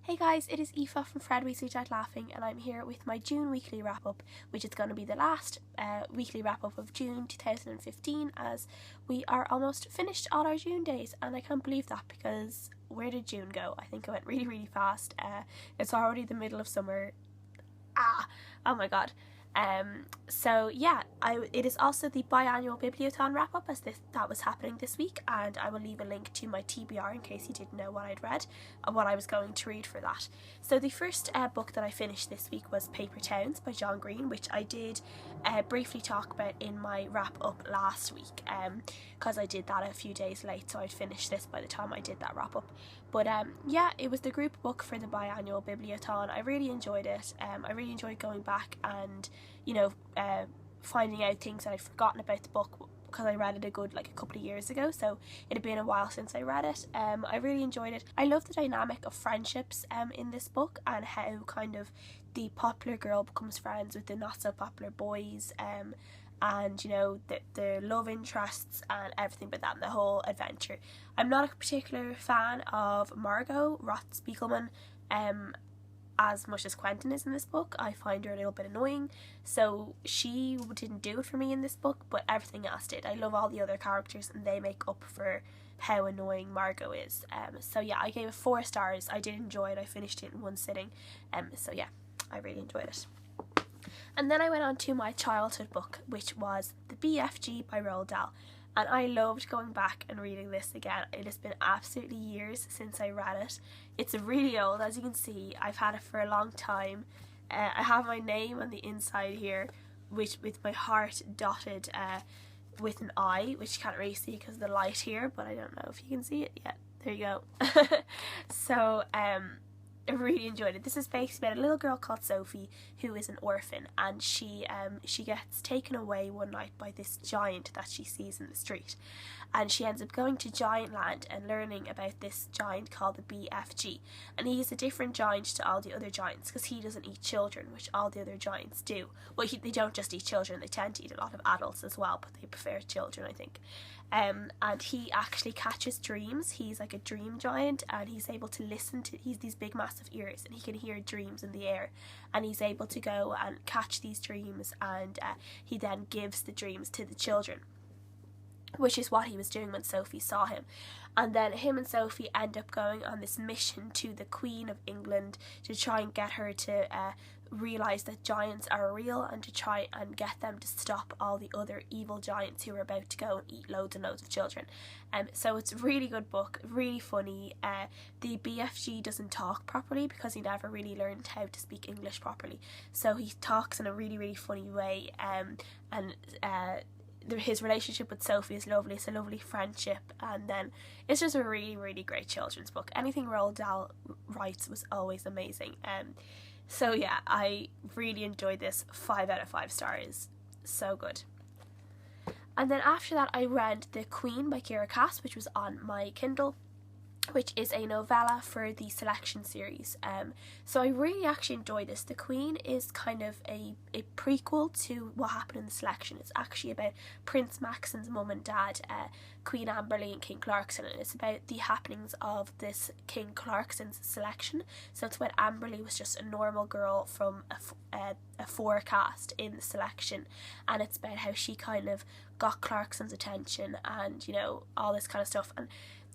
Hey guys, it is Aoife from Fred We Sweet Out Laughing, and I'm here with my June weekly wrap up, which is going to be the last weekly wrap up of June 2015, as we are almost finished all our June days, and I can't believe that because where did June go? I think it went really fast. It's already the middle of summer. Oh my god. So yeah, it is also the biannual Bibliothon wrap up, as that was happening this week, and I will leave a link to my TBR in case you didn't know what I'd read and what I was going to read for that. So the first book that I finished this week was Paper Towns by John Green, which I did briefly talk about in my wrap up last week, because I did that a few days late, so I'd finished this by the time I did that wrap up. But yeah, it was the group book for the biannual Bibliothon. I really enjoyed it. I really enjoyed going back and finding out things that I'd forgotten about the book, because I read it a couple of years ago, so it had been a while since I read it. I really enjoyed it. I love the dynamic of friendships in this book, and how kind of the popular girl becomes friends with the not so popular boys, and the love interests and everything but that, and the whole adventure. I'm not a particular fan of Margot Roth-Spiegelman as much as Quentin is in this book. I find her a little bit annoying, so she didn't do it for me in this book, but everything else did. I love all the other characters, and they make up for how annoying Margot is. So yeah, I gave it 4 stars. I did enjoy it. I finished it in one sitting, so yeah, I really enjoyed it. And then I went on to my childhood book, which was The BFG by Roald Dahl. And I loved going back and reading this again. It has been absolutely years since I read it. It's really old, as you can see. I've had it for a long time. I have my name on the inside here, which with my heart dotted with an I, which you can't really see because of the light here, but I don't know if you can see it yet. There you go. So, I really enjoyed it. This is basically about a little girl called Sophie who is an orphan, and she gets taken away one night by this giant that she sees in the street, and she ends up going to Giant Land and learning about this giant called the BFG, and he's a different giant to all the other giants because he doesn't eat children, which all the other giants do. Well, they don't just eat children, they tend to eat a lot of adults as well, but they prefer children, I think. And he actually catches dreams. He's like a dream giant, and he's able to listen to, he's these big massive ears, and he can hear dreams in the air, and he's able to go and catch these dreams, and he then gives the dreams to the children, which is what he was doing when Sophie saw him. And then him and Sophie end up going on this mission to the Queen of England to try and get her to realise that giants are real, and to try and get them to stop all the other evil giants who are about to go and eat loads and loads of children. So it's a really good book, really funny. The BFG doesn't talk properly because he never really learned how to speak English properly, so he talks in a really funny way, his relationship with Sophie is lovely. It's a lovely friendship, and then it's just a really great children's book. Anything Roald Dahl writes was always amazing. So yeah, I really enjoyed this. 5 out of 5 stars. So good. And then after that I read The Queen by Kiera, which was on my Kindle, which is a novella for the Selection series. So I really actually enjoyed this. The Queen is kind of a prequel to what happened in the Selection. It's actually about Prince Maxon's mum and dad, Queen Amberley and King Clarkson, and it's about the happenings of this King Clarkson's selection. So it's about Amberley was just a normal girl from a forecast in the Selection, and it's about how she kind of got Clarkson's attention, and all this kind of stuff. And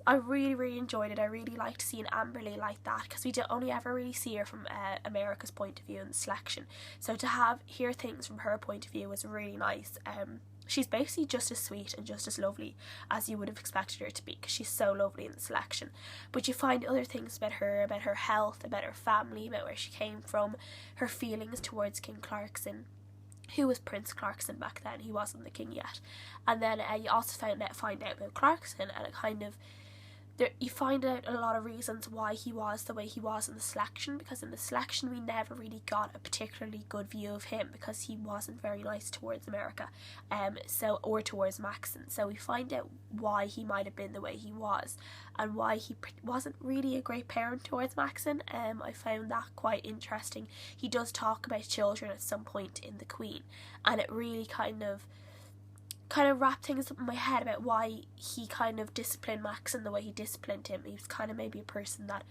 I really enjoyed it. I really liked seeing Amberley like that, because we only ever really see her from America's point of view in the Selection. So to hear things from her point of view was really nice. She's basically just as sweet and just as lovely as you would have expected her to be, because she's so lovely in the Selection. But you find other things about her health, about her family, about where she came from, her feelings towards King Clarkson, who was Prince Clarkson back then. He wasn't the king yet. And then you also find out about Clarkson, and it kind of, you find out a lot of reasons why he was the way he was in the Selection, because in the Selection we never really got a particularly good view of him, because he wasn't very nice towards America, or towards Maxon. So we find out why he might have been the way he was, and why he wasn't really a great parent towards Maxon. I found that quite interesting. He does talk about children at some point in The Queen, and it really kind of wrapped things up in my head about why he kind of disciplined Maxon the way he disciplined him. He was kind of maybe a person that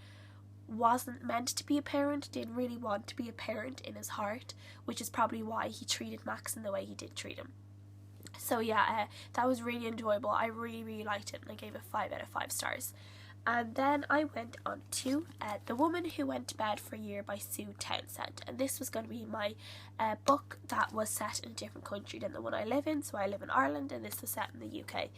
wasn't meant to be a parent, didn't really want to be a parent in his heart, which is probably why he treated Max in the way he did treat him. So yeah, that was really enjoyable. I really, really liked it, and I gave it 5 out of 5 stars. And then I went on to The Woman Who Went to Bed for a Year by Sue Townsend. And this was going to be my book that was set in a different country than the one I live in. So I live in Ireland, and this was set in the UK.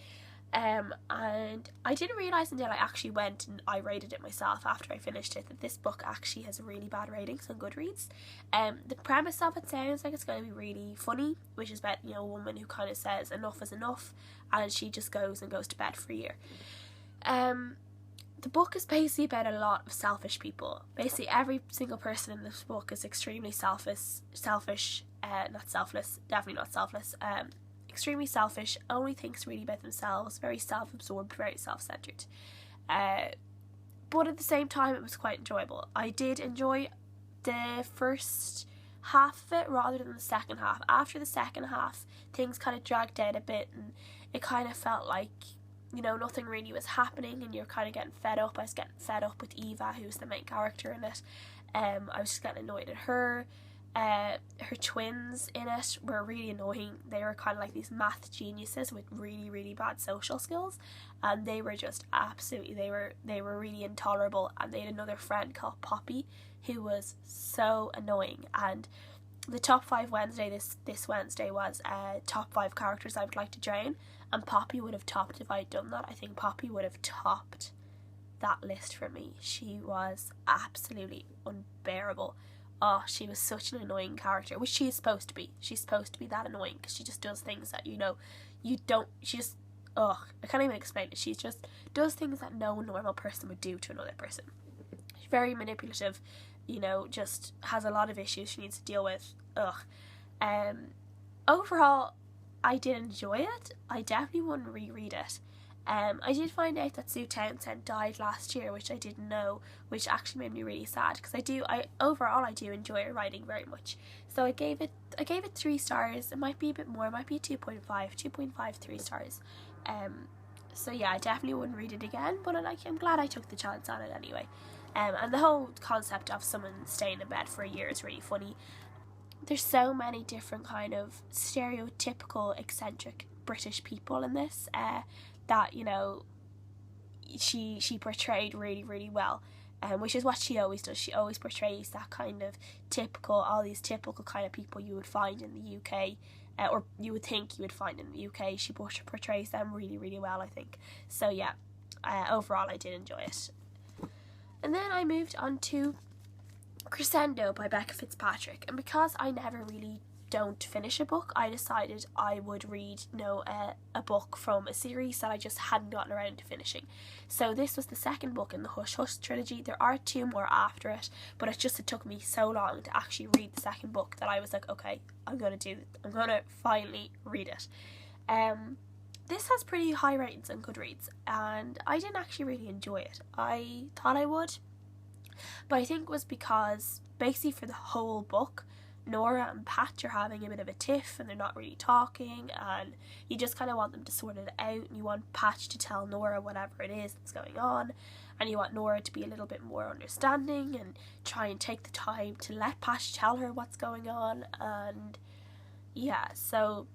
And I didn't realise until I actually went and I rated it myself after I finished it, that this book actually has really bad ratings on Goodreads. The premise of it sounds like it's going to be really funny, which is about, you know, a woman who kind of says enough is enough, and she just goes to bed for a year. The book is basically about a lot of selfish people. Basically every single person in this book is extremely extremely selfish, only thinks really about themselves, very self-absorbed, very self-centered. But at the same time, it was quite enjoyable. I did enjoy the first half of it rather than the second half. After the second half, things kind of dragged out a bit, and it kind of felt like, you know, nothing really was happening, and you're kind of getting fed up. I was getting fed up with Eva, who's the main character in it. I was just getting annoyed at her. Her twins in it were really annoying. They were kind of like these math geniuses with really, really bad social skills, and they were just absolutely, they were really intolerable. And they had another friend called Poppy, who was so annoying. And the top 5 Wednesday this Wednesday was top 5 characters I would like to drown, and Poppy would have topped if I'd done that. I think Poppy would have topped that list for me. She was absolutely unbearable. Oh, she was such an annoying character, which she is supposed to be. She's supposed to be that annoying because she just does things that, you know, I can't even explain it. She just does things that no normal person would do to another person. She's very manipulative, you know, just has a lot of issues she needs to deal with. Overall, I did enjoy it. I definitely wouldn't reread it. I did find out that Sue Townsend died last year, which I didn't know, which actually made me really sad, because I do enjoy her writing very much. So I gave it 3 stars. It might be a bit more, it might be 2.5, 3 stars. So yeah, I definitely wouldn't read it again, but I'm glad I took the chance on it anyway. And the whole concept of someone staying in bed for a year is really funny. There's so many different kind of stereotypical eccentric British people in this, that, you know, she portrayed really, really well, which is what she always does. She always portrays that kind of all these typical kind of people you would find in the UK, or you would think you would find in the UK. She portrays them really, really well, I think. So yeah, overall I did enjoy it. And then I moved on to Crescendo by Becca Fitzpatrick, and because I never really don't finish a book, I decided I would read, you know, a book from a series that I just hadn't gotten around to finishing. So this was the second book in the Hush Hush trilogy. There are 2 more after it, but it took me so long to actually read the second book that I was like, okay, I'm gonna finally read it. This has pretty high ratings on Goodreads, and I didn't actually really enjoy it. I thought I would, but I think it was because basically for the whole book, Nora and Patch are having a bit of a tiff, and they're not really talking, and you just kind of want them to sort it out, and you want Patch to tell Nora whatever it is that's going on, and you want Nora to be a little bit more understanding and try and take the time to let Patch tell her what's going on. And yeah, so,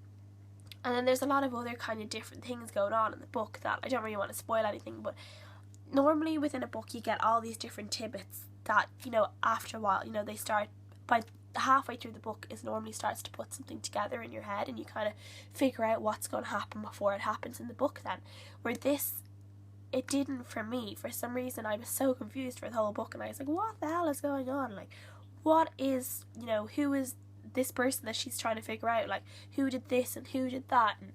and then there's a lot of other kind of different things going on in the book that I don't really want to spoil anything, but normally within a book you get all these different tidbits that, you know, after a while, you know, they start by halfway through the book is normally starts to put something together in your head, and you kind of figure out what's going to happen before it happens in the book then. Where this, it didn't for me. For some reason I was so confused for the whole book, and I was like, what the hell is going on? Like, what is, you know, who is this person that she's trying to figure out? Like, who did this and who did that? And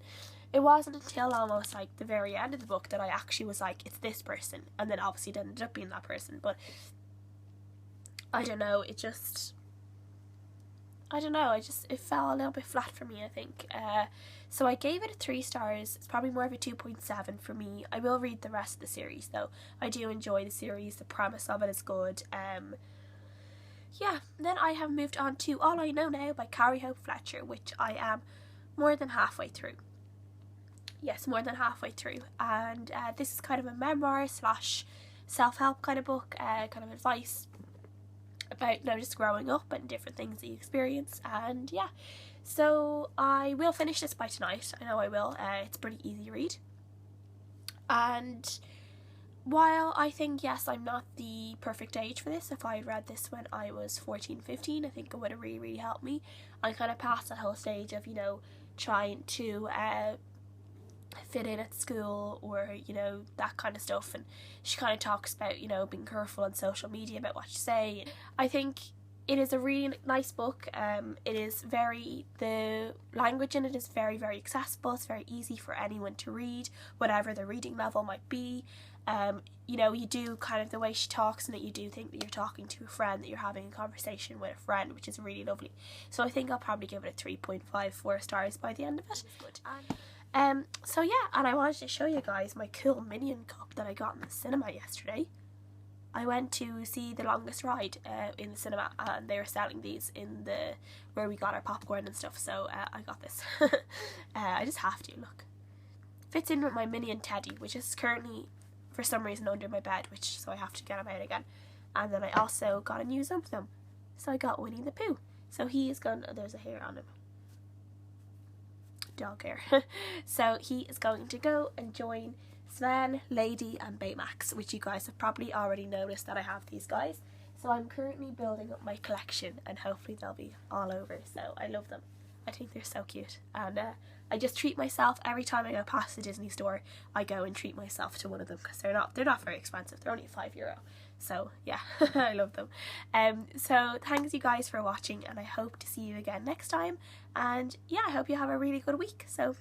it wasn't until almost like the very end of the book that I actually was like, it's this person, and then obviously it ended up being that person. But I don't know, it fell a little bit flat for me, I think. So I gave it 3 stars. It's probably more of a 2.7 for me. I will read the rest of the series though. I do enjoy the series, the premise of it is good. Yeah, then I have moved on to All I Know Now by Carrie Fletcher, which I am more than halfway through. Yes, more than halfway through. And this is kind of a memoir / self-help kind of book, kind of advice about, you know, just growing up and different things that you experience. And yeah, so I will finish this by tonight. I know I will. It's a pretty easy read. And while I think, yes, I'm not the perfect age for this, if I had read this when I was 14, 15, I think it would have really, really helped me. I kind of passed that whole stage of, you know, trying to fit in at school, or, you know, that kind of stuff. And she kind of talks about, you know, being careful on social media about what you say. I think it is a really nice book. It is the language in it is very, very accessible. It's very easy for anyone to read, whatever the reading level might be. You know, you do kind of, the way she talks in it, you do think that you're talking to a friend, that you're having a conversation with a friend, which is really lovely. So I think I'll probably give it a 3.54 stars by the end of it. Good. So yeah, and I wanted to show you guys my cool Minion Cup that I got in the cinema yesterday. I went to see The Longest Ride in the cinema, and they were selling these in where we got our popcorn and stuff, so I got this. I just have to, look. Fits in with my Minion Teddy, which is currently, for some reason, under my bed, so I have to get him out again. And then I also got a new Zumpthum, so I got Winnie the Pooh. So he is going, there's a hair on him. Dog hair. So he is going to go and join Sven, Lady and Baymax, which you guys have probably already noticed that I have these guys. So I'm currently building up my collection, and hopefully they'll be all over. So I love them. I think they're so cute, and I just treat myself every time I go past the Disney store. I go and treat myself to one of them, because they're not very expensive. They're only €5. So yeah, I love them. So thanks you guys for watching, and I hope to see you again next time. And yeah, I hope you have a really good week. So